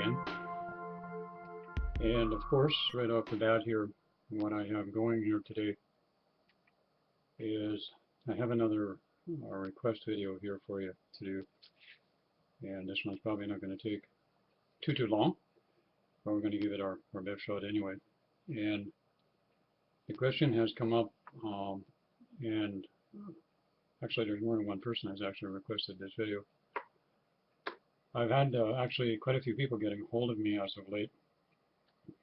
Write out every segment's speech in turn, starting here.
again. And of course, right off the bat here, what I have going here today is I have another request video here for you to do. And this one's probably not going to take too long, but we're going to give it our best shot anyway. And the question has come up, and actually there's more than one person has actually requested this video. I've had actually quite a few people getting hold of me as of late,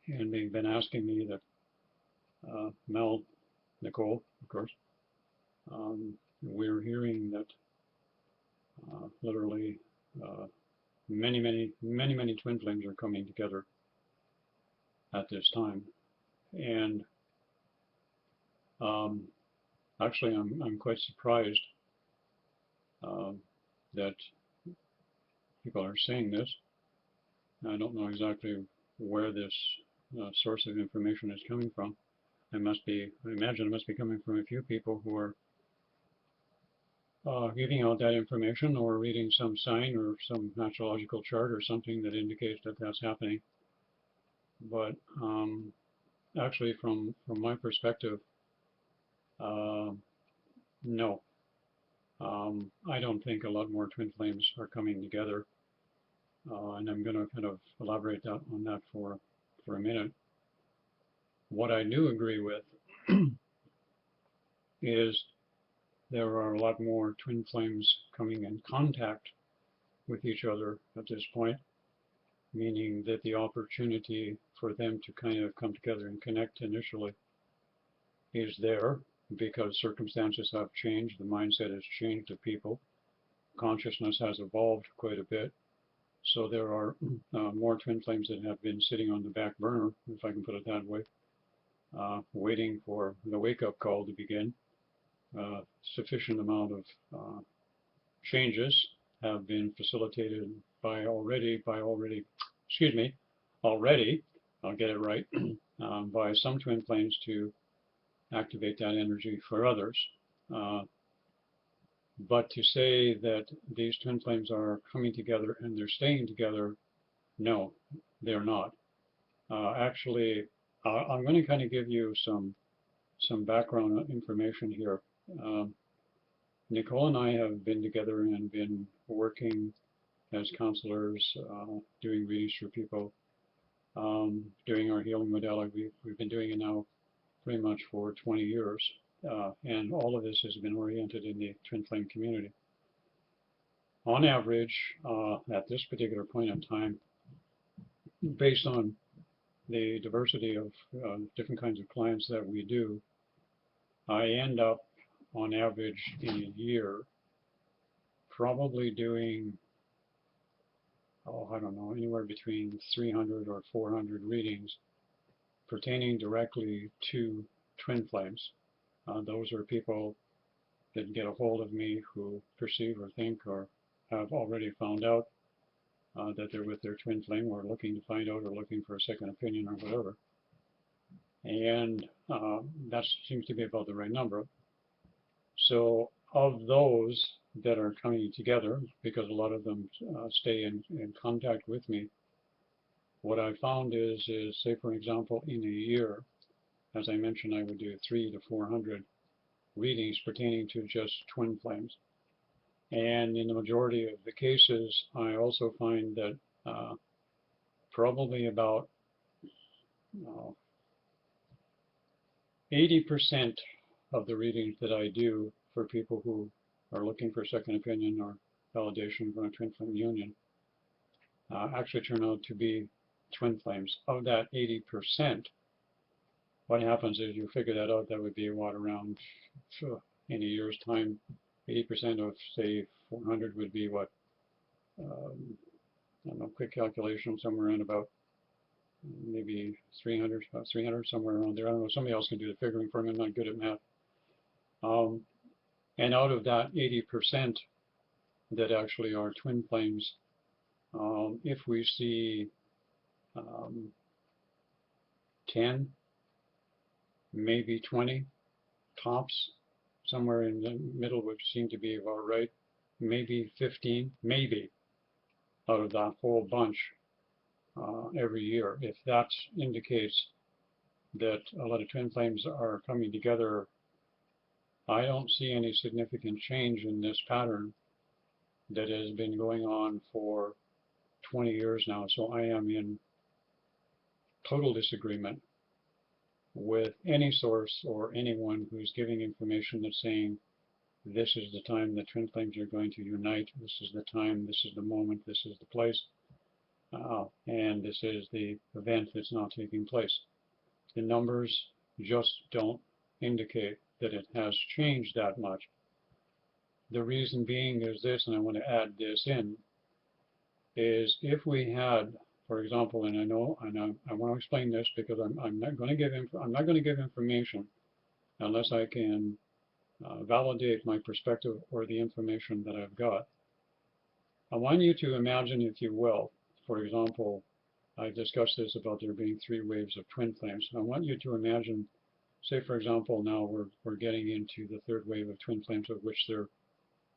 and they've been asking me that Mel, Nicole, of course, we're hearing that literally many twin flames are coming together at this time, and actually I'm quite surprised that people are saying this. I don't know exactly where this source of information is coming from. I imagine it must be coming from a few people who are giving out that information or reading some sign or some astrological chart or something that indicates that that's happening. But actually, from my perspective, no. I don't think a lot more twin flames are coming together, and I'm going to kind of elaborate on that for a minute. What I do agree with is there are a lot more twin flames coming in contact with each other at this point, meaning that the opportunity for them to kind of come together and connect initially is there because circumstances have changed, the mindset has changed of people, consciousness has evolved quite a bit. So there are more twin flames that have been sitting on the back burner, if I can put it that way, waiting for the wake-up call to begin. Sufficient amount of changes have been facilitated already, I'll get it right, by some twin flames to activate that energy for others. But to say that these twin flames are coming together and they're staying together, no, they're not. Actually, I'm going to kind of give you some background information here. Nicole and I have been together and been working as counselors, doing readings for people, doing our healing modality. We've been doing it now pretty much for 20 years, and all of this has been oriented in the twin flame community. On average, at this particular point in time, based on the diversity of different kinds of clients that we do, I end up on average in a year probably doing, I don't know, anywhere between 300 or 400 readings pertaining directly to twin flames. Those are people that get a hold of me who perceive or think or have already found out that they're with their twin flame or looking to find out or looking for a second opinion or whatever. And that seems to be about the right number. So of those that are coming together, because a lot of them stay in contact with me, what I found is say for example in a year, as I mentioned, I would do 300 to 400 readings pertaining to just twin flames. And in the majority of the cases, I also find that probably about 80% of the readings that I do for people who are looking for second opinion or validation from a twin flame union actually turn out to be twin flames. Of that 80%, what happens is you figure that out, that would be what, around in a year's time, 80% of say 400 would be what, I don't know, quick calculation, somewhere around about maybe 300, somewhere around there. I don't know, somebody else can do the figuring for me, I'm not good at math. And out of that 80% that actually are twin flames, if we see 10, maybe 20 tops, somewhere in the middle would seem to be about right, maybe 15, maybe out of that whole bunch every year. If that indicates that a lot of twin flames are coming together, I don't see any significant change in this pattern that has been going on for 20 years now. So I am in total disagreement with any source or anyone who's giving information that's saying this is the time the twin flames are going to unite, this is the time, this is the moment, this is the place, and this is the event that's now taking place. The numbers just don't indicate that it has changed that much. The reason being is this, and I want to add this in, is if we had, for example, and I want to explain this because I'm not going to give information unless I can validate my perspective or the information that I've got. I want you to imagine, if you will, for example, I discussed this about there being 3 waves of twin flames. I want you to imagine, say for example, now we're getting into the 3rd wave of twin flames, of which there are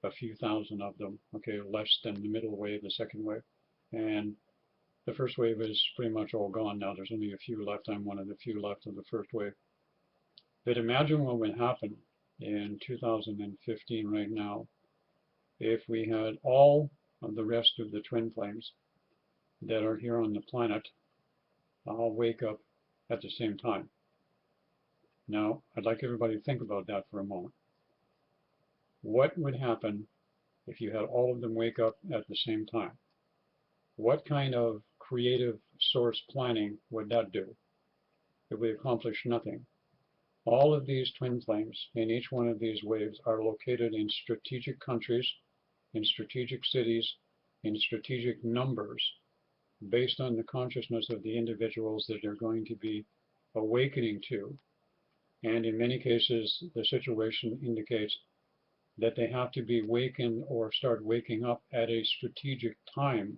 a few thousand of them, okay, less than the middle wave, the 2nd wave. And the 1st wave is pretty much all gone now. There's only a few left. I'm one of the few left of the 1st wave. But imagine what would happen in 2015 right now if we had all of the rest of the twin flames that are here on the planet all wake up at the same time. Now, I'd like everybody to think about that for a moment. What would happen if you had all of them wake up at the same time? What kind of creative source planning would that do? It would accomplish nothing. All of these twin flames in each one of these waves are located in strategic countries, in strategic cities, in strategic numbers, based on the consciousness of the individuals that they're going to be awakening to. And in many cases, the situation indicates that they have to be wakened or start waking up at a strategic time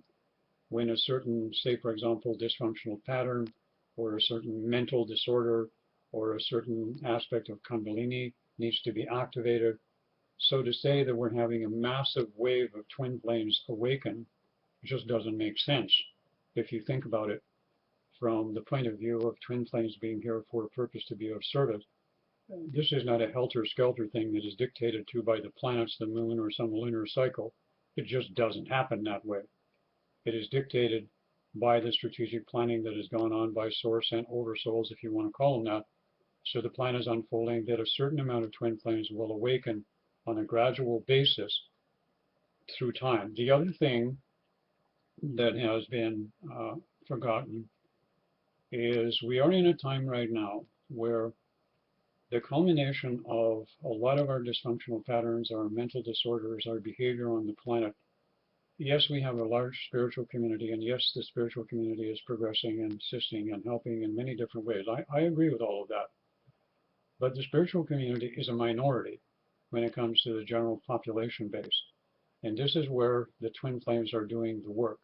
when a certain, say for example, dysfunctional pattern or a certain mental disorder or a certain aspect of Kundalini needs to be activated. So to say that we're having a massive wave of twin flames awaken just doesn't make sense if you think about it from the point of view of twin flames being here for a purpose to be of service. This is not a helter-skelter thing that is dictated to by the planets, the moon, or some lunar cycle. It just doesn't happen that way. It is dictated by the strategic planning that has gone on by Source and oversouls, if you want to call them that. So the plan is unfolding that a certain amount of twin flames will awaken on a gradual basis through time. The other thing that has been forgotten is we are in a time right now where the culmination of a lot of our dysfunctional patterns, our mental disorders, our behavior on the planet. Yes, we have a large spiritual community, and yes, the spiritual community is progressing and assisting and helping in many different ways. I agree with all of that. But the spiritual community is a minority when it comes to the general population base. And this is where the twin flames are doing the work.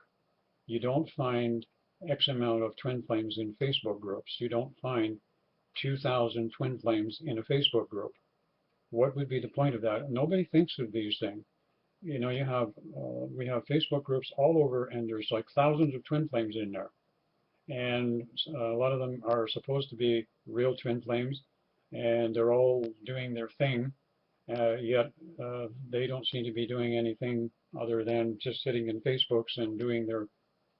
You don't find X amount of twin flames in Facebook groups. You don't find 2,000 twin flames in a Facebook group. What would be the point of that? Nobody thinks of these things. You know, we have Facebook groups all over, and there's like thousands of twin flames in there. And a lot of them are supposed to be real twin flames, and they're all doing their thing, yet they don't seem to be doing anything other than just sitting in Facebooks and doing their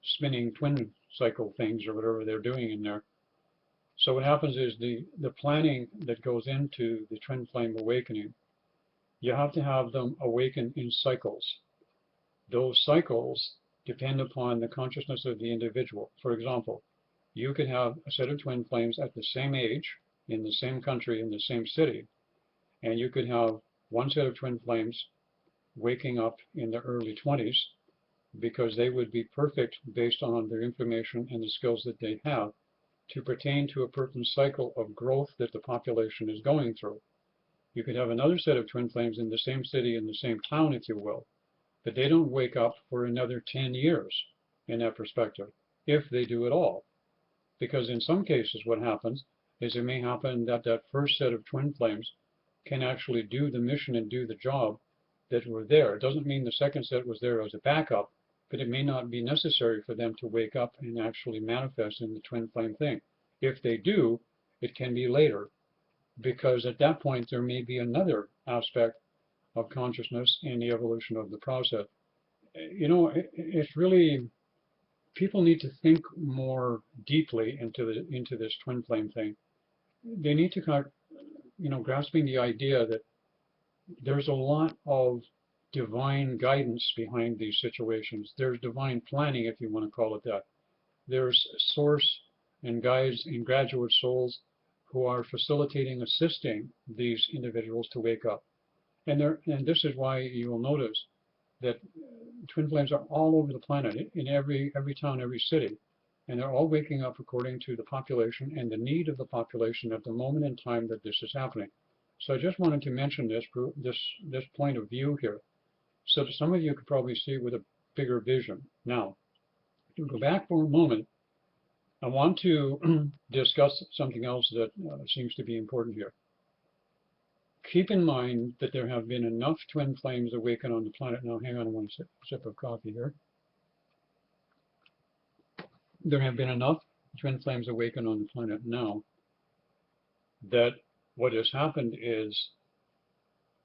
spinning twin cycle things or whatever they're doing in there. So what happens is the planning that goes into the twin flame awakening, you have to have them awaken in cycles. Those cycles depend upon the consciousness of the individual. For example, you could have a set of twin flames at the same age, in the same country, in the same city, and you could have one set of twin flames waking up in the early 20s because they would be perfect based on their information and the skills that they have to pertain to a certain cycle of growth that the population is going through. You could have another set of twin flames in the same city, in the same town, if you will, but they don't wake up for another 10 years in that perspective, if they do at all. Because in some cases what happens is it may happen that that first set of twin flames can actually do the mission and do the job that were there. It doesn't mean the second set was there as a backup. but it may not be necessary for them to wake up and actually manifest in the twin flame thing. If they do, it can be later, because at that point there may be another aspect of consciousness in the evolution of the process. It's really, people need to think more deeply into this twin flame thing. They need to kind of, grasping the idea that there's a lot of divine guidance behind these situations. There's divine planning, if you want to call it that. There's source and guides and graduate souls who are facilitating, assisting these individuals to wake up. And this is why you will notice that twin flames are all over the planet, in every town, every city. And they're all waking up according to the population and the need of the population at the moment in time that this is happening. So I just wanted to mention this point of view here, so that some of you could probably see with a bigger vision. Now, to go back for a moment, I want to discuss something else that seems to be important here. Keep in mind that there have been enough twin flames awaken on the planet. Now, hang on one sip of coffee here. There have been enough twin flames awaken on the planet now that what has happened is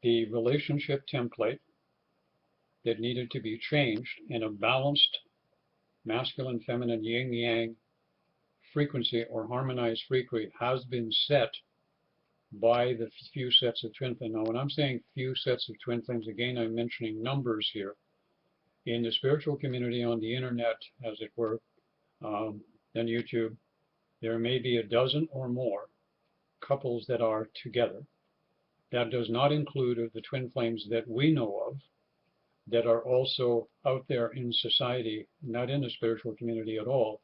the relationship template that needed to be changed in a balanced masculine, feminine, yin-yang frequency or harmonized frequency has been set by the few sets of twin flames. Now, when I'm saying few sets of twin flames, again, I'm mentioning numbers here. In the spiritual community on the internet, as it were, on YouTube, there may be a dozen or more couples that are together. That does not include the twin flames that we know of that are also out there in society, not in the spiritual community at all,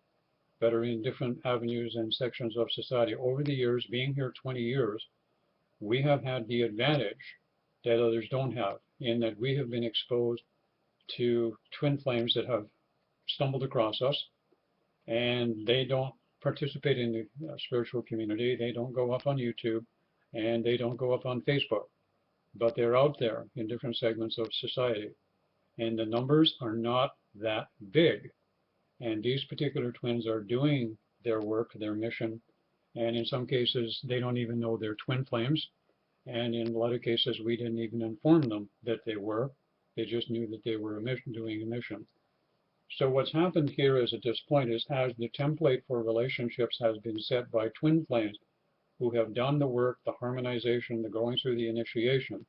but are in different avenues and sections of society. Over the years, being here 20 years, we have had the advantage that others don't have, in that we have been exposed to twin flames that have stumbled across us, and they don't participate in the spiritual community. They don't go up on YouTube, and they don't go up on Facebook, but they're out there in different segments of society. And the numbers are not that big. And these particular twins are doing their work, their mission, and in some cases, they don't even know they're twin flames. And in a lot of cases, we didn't even inform them that they were. They just knew that they were doing a mission. So what's happened here is, at this point, is as the template for relationships has been set by twin flames who have done the work, the harmonization, the going through the initiation,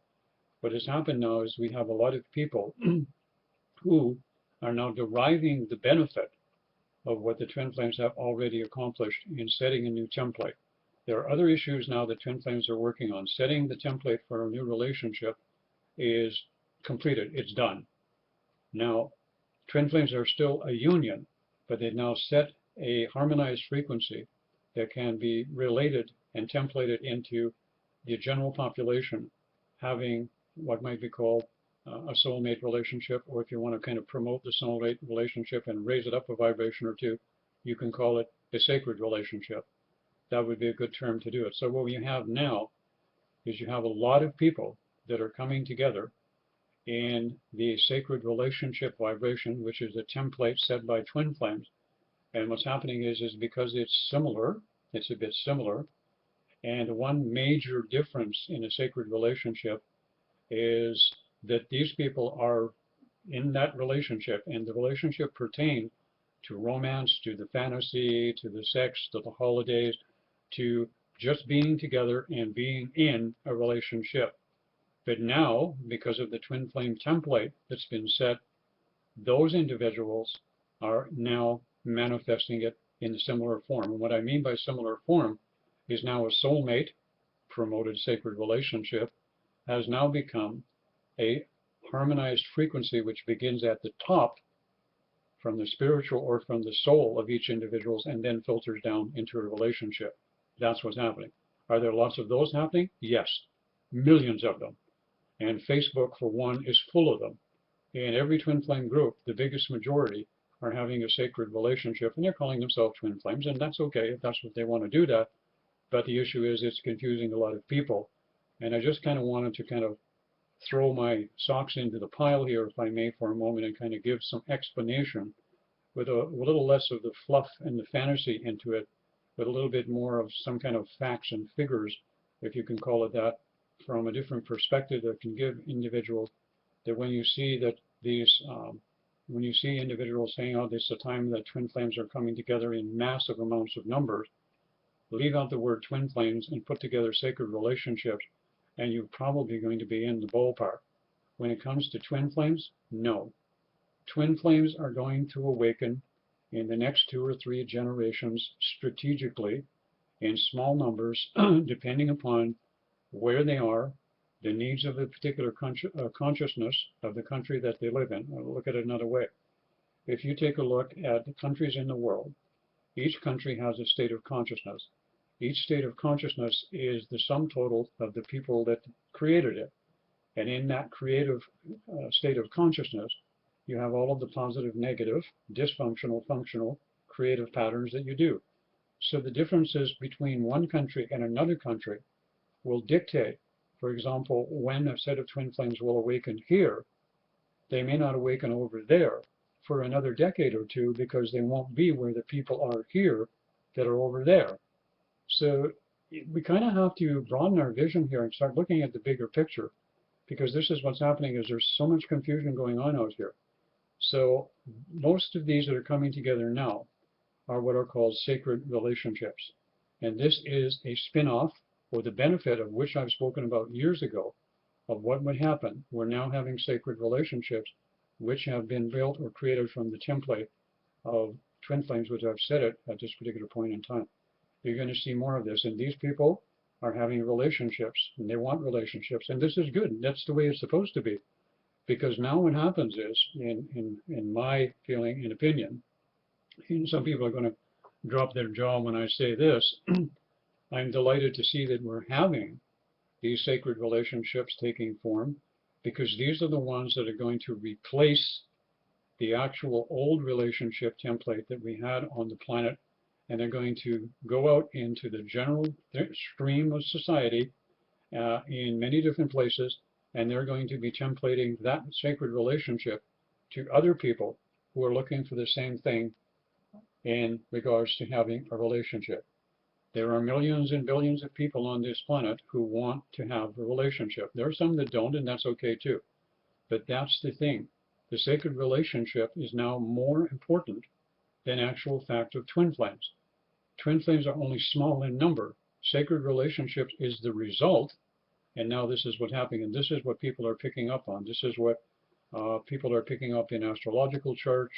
what has happened now is we have a lot of people who are now deriving the benefit of what the twin flames have already accomplished in setting a new template. There are other issues now that twin flames are working on. Setting the template for a new relationship is completed. It's done. Now, twin flames are still a union, but they've now set a harmonized frequency that can be related and templated into the general population, having what might be called a soulmate relationship, or if you want to kind of promote the soulmate relationship and raise it up a vibration or two, you can call it a sacred relationship. That would be a good term to do it. So what you have now is you have a lot of people that are coming together in the sacred relationship vibration, which is a template set by twin flames. And what's happening is because it's similar, it's a bit similar, and one major difference in a sacred relationship is that these people are in that relationship, and the relationship pertains to romance, to the fantasy, to the sex, to the holidays, to just being together and being in a relationship. But now, because of the twin flame template that's been set, those individuals are now manifesting it in a similar form. And what I mean by similar form is now a soulmate promoted sacred relationship has now become a harmonized frequency which begins at the top from the spiritual or from the soul of each individual and then filters down into a relationship. That's what's happening. Are there lots of those happening? Yes, millions of them. And Facebook, for one, is full of them. In every twin flame group, the biggest majority are having a sacred relationship, and they're calling themselves twin flames, and that's okay if that's what they want to do that. But the issue is it's confusing a lot of people. And I just kind of wanted to kind of throw my socks into the pile here, if I may, for a moment, and kind of give some explanation with a little less of the fluff and the fantasy into it, but a little bit more of some kind of facts and figures, if you can call it that, from a different perspective that can give individuals that when you see that these, when you see individuals saying, oh, this is a time that twin flames are coming together in massive amounts of numbers, leave out the word twin flames and put together sacred relationships, and you're probably going to be in the ballpark. When it comes to twin flames, no. Twin flames are going to awaken in the next 2 or 3 generations strategically in small numbers, depending upon where they are, the needs of the particular consciousness of the country that they live in. I'll look at it another way. If you take a look at the countries in the world, each country has a state of consciousness. Each state of consciousness is the sum total of the people that created it. And in that creative state of consciousness, you have all of the positive, negative, dysfunctional, functional, creative patterns that you do. So the differences between one country and another country will dictate, for example, when a set of twin flames will awaken here. They may not awaken over there for another decade or two because they won't be where the people are here that are over there. So we kind of have to broaden our vision here and start looking at the bigger picture, because this is what's happening is there's so much confusion going on out here. So most of these that are coming together now are what are called sacred relationships. And this is a spin-off, or the benefit of which I've spoken about years ago, of what would happen. We're now having sacred relationships which have been built or created from the template of twin flames, which I've said it at this particular point in time. You're going to see more of this, and these people are having relationships, and they want relationships, and this is good. That's the way it's supposed to be, because now what happens is, in my feeling and opinion, and some people are going to drop their jaw when I say this, I'm delighted to see that we're having these sacred relationships taking form, because these are the ones that are going to replace the actual old relationship template that we had on the planet, and they're going to go out into the general stream of society in many different places, and they're going to be templating that sacred relationship to other people who are looking for the same thing in regards to having a relationship. There are millions and billions of people on this planet who want to have a relationship. There are some that don't, and that's okay too. But that's the thing. The sacred relationship is now more important than actual fact of twin flames. Twin flames are only small in number. Sacred relationships is the result, and now this is what's happening, and this is what people are picking up on. This is what people are picking up in astrological charts,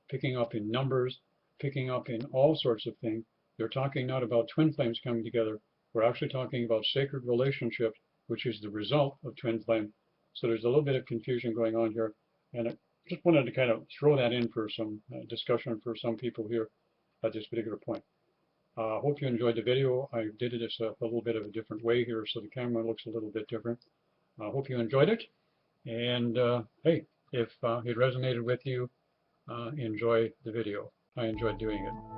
picking up in numbers, picking up in all sorts of things. They're talking not about twin flames coming together. We're actually talking about sacred relationships, which is the result of twin flame. So there's a little bit of confusion going on here, and I just wanted to kind of throw that in for some discussion for some people here at this particular point. Hope you enjoyed the video. I did it a little bit of a different way here, so the camera looks a little bit different. I hope you enjoyed it. And hey, if it resonated with you, enjoy the video. I enjoyed doing it.